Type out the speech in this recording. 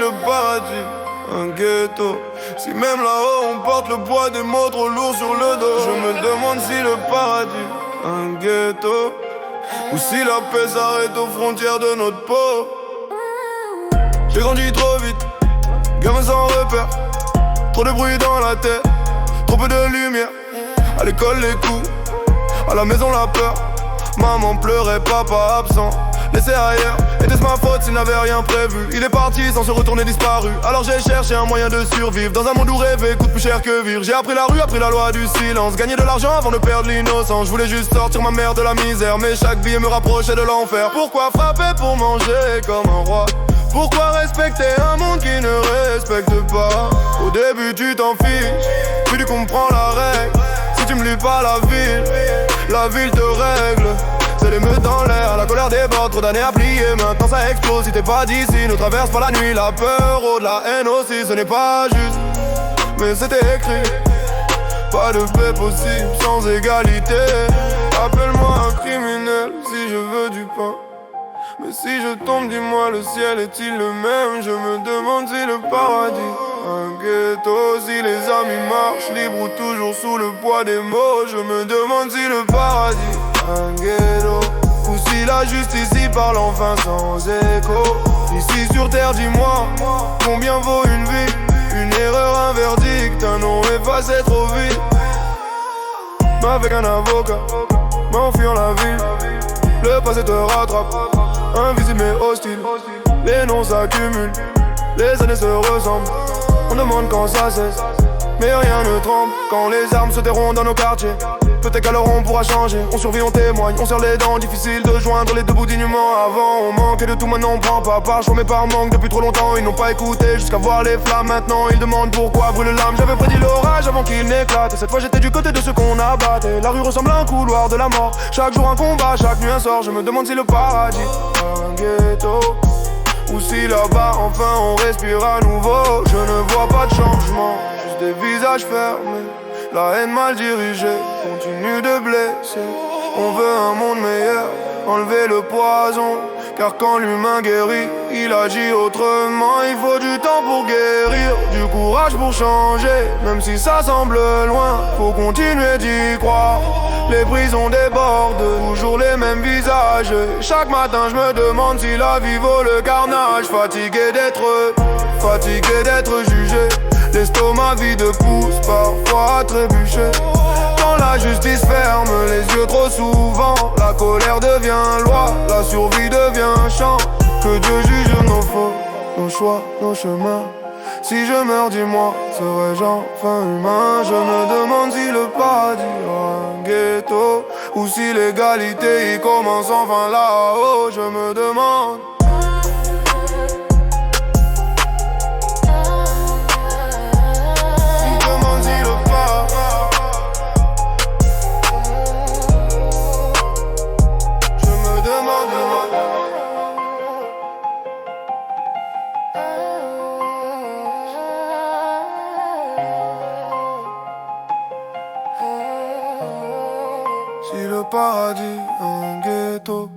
le paradis, un ghetto. Si même là-haut on porte le poids des mots trop lourds sur le dos, je me demande si le paradis, un ghetto, ou si la paix s'arrête aux frontières de notre peau. J'ai grandi trop vite, gamin sans repère, trop de bruit dans la tête, trop peu de lumière. À l'école les coups, à la maison la peur. Maman pleurait, papa absent, laissé ailleurs. Était-ce ma faute s'il n'avait rien prévu? Il est parti sans se retourner, disparu. Alors j'ai cherché un moyen de survivre dans un monde où rêver coûte plus cher que vivre. J'ai appris la rue, appris la loi du silence, gagner de l'argent avant de perdre l'innocence. Je voulais juste sortir ma mère de la misère, mais chaque billet me rapprochait de l'enfer. Pourquoi frapper pour manger comme un roi? Pourquoi respecter un monde qui ne respecte pas? Au début tu t'en fiches, puis tu comprends la règle. Si tu me lis pas la ville te règle. C'est l'émeute dans l'air, la colère déborde, trop d'années à plier. Maintenant ça explose, si t'es pas d'ici, nous traverse pas la nuit. La peur, oh de la haine aussi, ce n'est pas juste, mais c'était écrit. Pas de paix possible sans égalité. Appelle-moi un criminel si je veux du pain. Mais si je tombe, dis-moi, le ciel est-il le même? Je me demande si le paradis, un ghetto, si les amis marchent libres ou toujours sous le poids des mots. Je me demande si le paradis, un ghetto, ou si la justice y parle enfin sans écho. Ici sur terre, dis-moi, combien vaut une vie? Une erreur, un verdict, un nom effacé trop vite. Mais avec un avocat, m'enfuir la ville, le passé te rattrape. Invisible mais hostile, les noms s'accumulent, les années se ressemblent. On demande quand ça cesse, mais rien ne tremble quand les armes se tairont dans nos quartiers. Peut-être qu'alors on pourra changer, on survit, on témoigne, on serre les dents. Difficile de joindre les deux bouts dignement. Avant on manquait de tout, maintenant on prend pas par choix mais par manque. Depuis trop longtemps ils n'ont pas écouté jusqu'à voir les flammes. Maintenant ils demandent pourquoi brûle l'âme. J'avais prédit l'orage avant qu'il n'éclate, et cette fois j'étais du côté de ceux qu'on abattait. La rue ressemble à un couloir de la mort, chaque jour un combat, chaque nuit un sort. Je me demande si le paradis, un ghetto, ou si là-bas enfin on respire à nouveau. Je ne vois pas de changement, juste des visages fermés. La haine mal dirigée continue de blesser. On veut un monde meilleur, enlever le poison. Car quand l'humain guérit, il agit autrement. Il faut du temps pour guérir, du courage pour changer. Même si ça semble loin, faut continuer d'y croire. Les prisons débordent, toujours les mêmes visages. Chaque matin je me demande si la vie vaut le carnage. Fatigué d'être jugé, l'estomac vide pousse parfois à trébucher. Quand la justice ferme les yeux trop souvent, la colère devient loi, la survie devient chant. Que Dieu juge nos fautes, nos choix, nos chemins. Si je meurs, dis-moi, serais-je enfin humain? Je me demande si le paradis est un ghetto, ou si l'égalité y commence enfin là-haut. Je me demande. Si le paradis, un ghetto,